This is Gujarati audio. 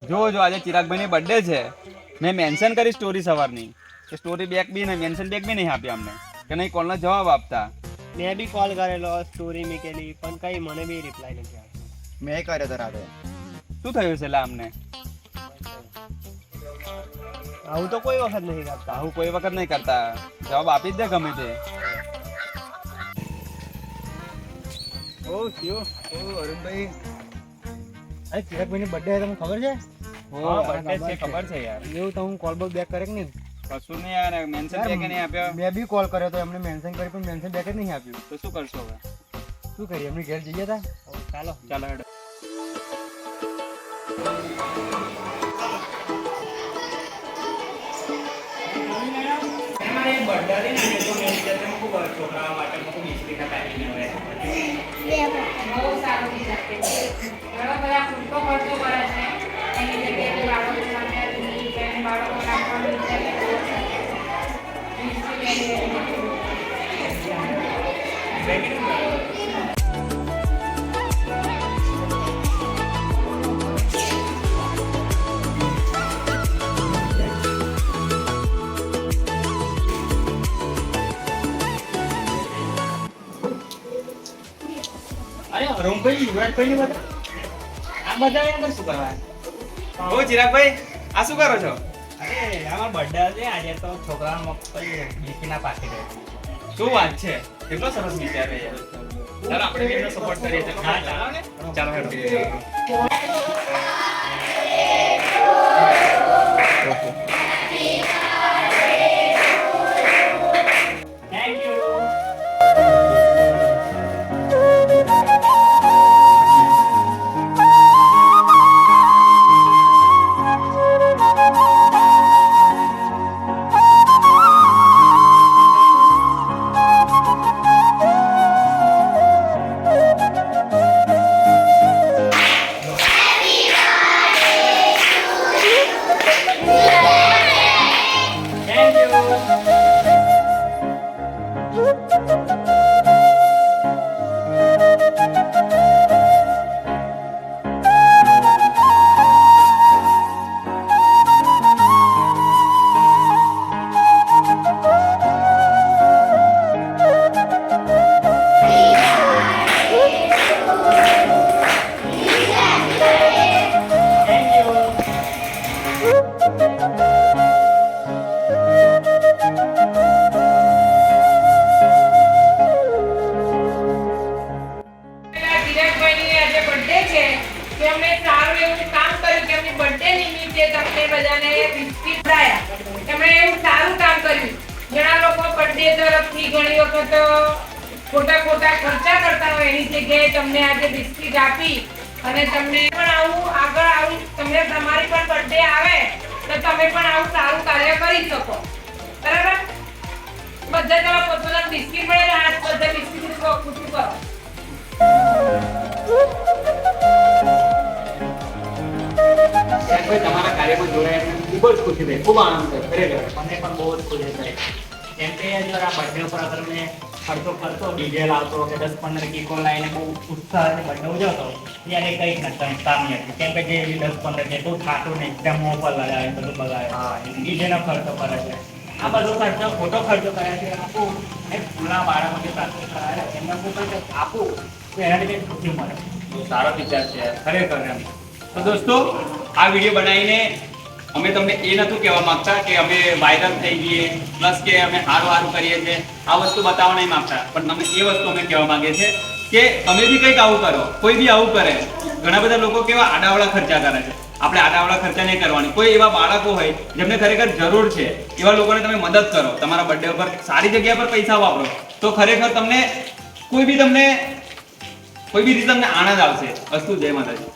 જો જો આજે ચિરાગભાઈ ની બર્થડે છે, મેં મેન્શન કરી સ્ટોરી સવારની કે સ્ટોરી બેક બી નહીં, મેન્શન બેક બી નહીં આપ્યા અમને કે નહીં કોલનો જવાબ આપતા. મેં બી કોલ કરેલો, સ્ટોરી મૂકેલી, પણ કઈ મને બી રિપ્લાય નથી આવ્યો. મેં કર્યો તો રાતે. શું થયું છે લા અમને? આવું તો કોઈ વખત નહીં કરતા. આવું કોઈ વખત નહીં કરતા, જવાબ આપી જ દે ગમે તે. ઓ શિવ, અરુણભાઈ, અરે ચિરાગભાઈ ની બર્થડે તમને ખબર છે? હા બર્થડે છે, ખબર છે યાર. એવું તો હું કોલ બેક કરે કે નહીં? કશું નહીં યાર, મેન્શન બેક નહીં આપ્યો. મેં બી કોલ કર્યો તો એમને મેન્શન કરી, પણ મેન્શન બેક જ નહીં આપ્યું. તો શું કરશો હવે? શું કરીએ, એમની ઘેર જઈએ તા? ચાલો ચાલો હેડો. બહુ સારું વિચાર છે. ઘણા બધા ફૂટો ખર્ચો કરે છે એની જગ્યાએ બાળકો માટે બાળકો રાખવાનું વિચારે બહુ રૂમભાઈ યુવરાજભાઈ ની બધા આ બધા અહીંયા શું કરવા? ઓ ચિરાગભાઈ, આ શું કરો છો? અરે અમાર બર્થડે છે આજે, તો છોકરાનો મગફળી બીકીના પાકી રહે. શું વાત છે, કેટલો સરસ વિચાર છે યાર. ચાલો આપણે બી એનો સપોર્ટ કરીએ. હા, ચાલો ને. ચાલો હેડો. Thank you. ચિરાગભાઈની આજે બર્થડે છે, તેમણે સારું એવું કામ કર્યું કે એમની બર્થડે નિમિત્તે તમને બધાને બિસ્કિટ ખવડાયા. તેમણે એવું સારું કામ કર્યું. ઘણા લોકો બર્થડે તરફથી ઘણી વખત ખોટા ખર્ચા કરતા હોય, એની જગ્યાએ તમને આજે બિસ્કિટ આપી અને તમને પણ આવું આગળ આવું તમને તમારી પણ બર્થડે આવે તો તમે પણ આવું સારું કાર્ય કરી શકો. બરાબર? બધા તમે પોતાના બિસ્કિટ મળે, આજ બધા બિસ્કિટ ખુશી કરો. ભાઈ તમારા કાર્યમાં જોડાયા ખૂબ જ ખુશી થઈ, ખૂબ આનંદ થયો ખરેખર. મને પણ બહુ જ ખુશી થઈ. કેમ કે જો આ બર્થડે ઉપર અગર મેં ખર્ચો ડીજે લાવતો કે 10-15 કેકો લાવીને બહુ ઉત્સાહ બર્થડે ઉજવતો, ત્યારે કંઈક નથી કામ નહીં હતું. કેમ કે જે 10-15 કેકો ખાતું નહીં, ત્યાં મોં પર લગાવે, બધું બગાવે, ડીજેનો ખર્ચો કરે છે. આ બધો ખર્ચો ખોટો ખર્ચો કરે છે. આપું એક પૂરા બાળકોને સાથે કરાવે, એમને હું કંઈક આપું તો એનાથી કંઈક ખુશી મળે. બહુ સારો વિચાર છે ખરેખર એમ. તો દોસ્તો, આ વિડીયો બનાવીને અમે તમને એ નતું કહેવા માંગતા કે અમે વાયરલ થઈ જઈએ પ્લસ કે અમે સારું કરીએ છીએ, આ વસ્તુ બતાવવા નહીં માંગતા. પણ તમને એ વસ્તુ અમે કહેવા માંગીએ છીએ કે તમે બી કંઈક આવું કરો, કોઈ બી આવું કરે. ઘણા બધા લોકો કેવા આડાવડા ખર્ચા કરે છે, આપણે આડાવડા ખર્ચા નહીં કરવાની. કોઈ એવા બાળકો હોય જેમને ખરેખર જરૂર છે, એવા લોકોને તમે મદદ કરો. તમારા બર્થડે ઉપર સારી જગ્યા પર પૈસા વાપરો તો ખરેખર તમને કોઈ બી રીતે તમને આનંદ આવશે. વસ્તુ જય માતાજી.